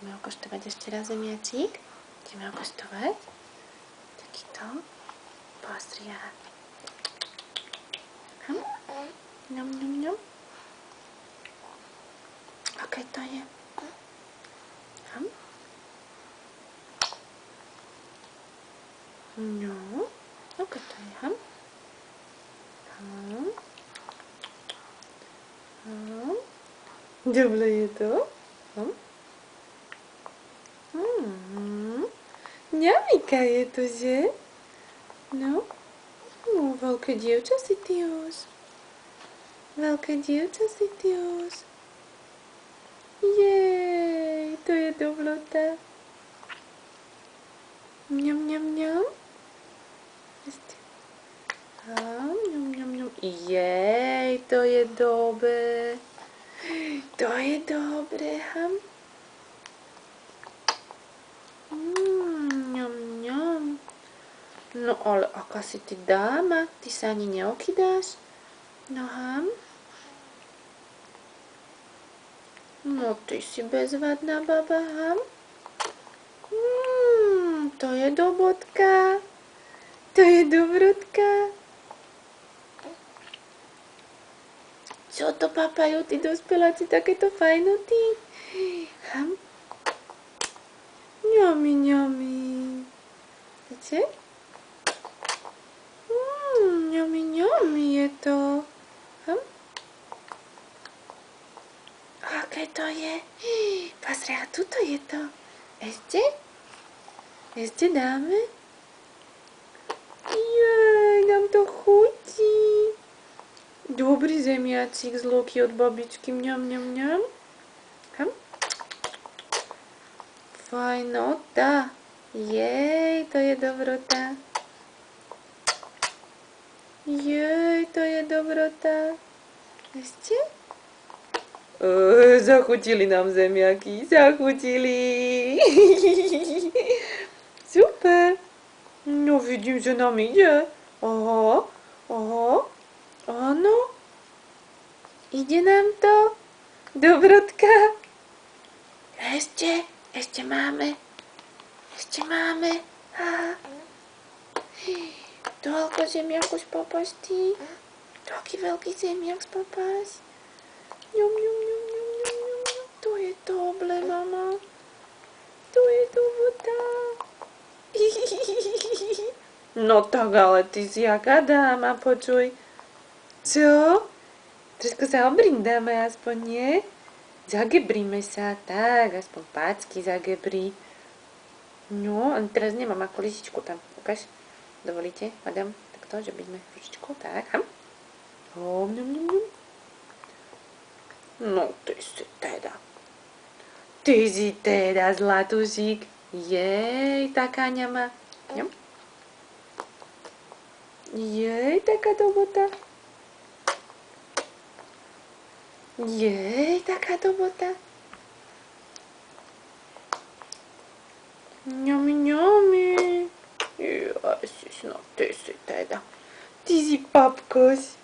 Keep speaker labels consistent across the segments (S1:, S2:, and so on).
S1: Ideme okoštovať ešte raz zemiačík. Ideme okoštovať. Takýto. Pozri, aha. Ňom, ňom, ňom. Aké to je? No, aké to je? Dobre je to? Ňamika je to, že? No, veľké dievča si ty už. Veľké dievča si ty už. Jej, to je dobrota. Ňam, ňam, ňam. Ňam, ňam, ňam. Jej, to je dobré. To je dobré, Ňam, ňam. No ale aká si ty dáma, ty sa ani neokydáš. No No ty si bezvadná baba, To je dobotka. To je dobrotka. Čo to papajú tí dospeláci takéto fajnoty? Ňami, ňami. Viete? Ňami, ňami je to. Aké to je? Pozri, a tuto je to. Ešte? Ešte dáme? Jej, nám to chutí. Dobrý zemiacík z loky od babičky. Mňam, mňam, mňam. Fajnota. Jej, to je dobrota. Jej, to je dobrota. Ešte? Zachutili nám zemiaky. Zachutili. Super. No vidím, že nám ide. Aha. Áno. Ide nám to. Dobrotka. Ešte máme. Toľko zemiak už popáš ty. Taký veľký zemiak spopáš. Ňum, ňum, ňum, ňum, ňum, ňum. To je dobre, mama. To je dobrota. No tak, ale ty si jaká dáma, počuj. Čo? Trošku sa obrindáme aspoň, nie? Zagebríme sa, tak, aspoň pácky zagebrí. No, ale teraz nemám ako lyžičku tam. Ukáž, dovolíte, madam, takto, že by sme ručičku, tak, ňum, ňum, ňum. No, ty si teda zlatušík. Jej, taká ňama. Ňam. Jej, taká dobota. Jej, taká dobota. Ňami, ňami. Ježiš, no ty si teda. Ty si papkos.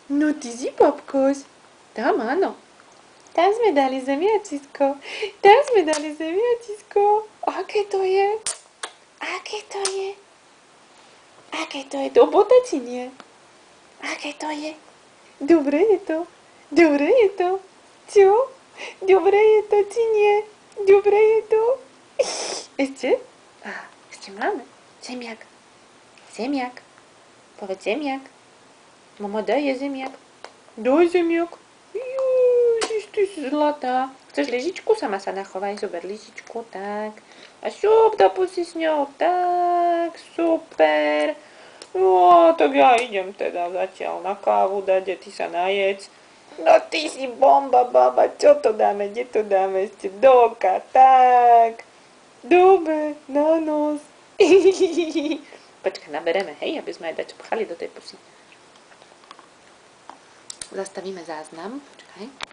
S1: No ty si papkos. Tam áno. Tam sme dali zemiačisko. Aké to je? Aké to je? Dobota či nie? Aké to je? Dobre je to? Čo? Dobre je to či nie? Dobre je to? Ešte? Ešte máme. Zemiak. Povedz zemiak. Mama, daj zemiak. Daj zemiak. Ty si zlatá. Chceš lyžičku? Sama sa nachovaj. Zober lyžičku, tak. A šup do pusy s ňou. Tak, super. No, tak ja idem teda zatiaľ na kávu dať, ty sa najedz. No ty si bomba, baba. Čo to dáme? Kde to dáme? Ešte do oka. Tak. Dobre, na nos. Počkaj, nabereme, hej, aby sme aj dačo pchali do tej pusy. Zastavíme záznam. Počkaj.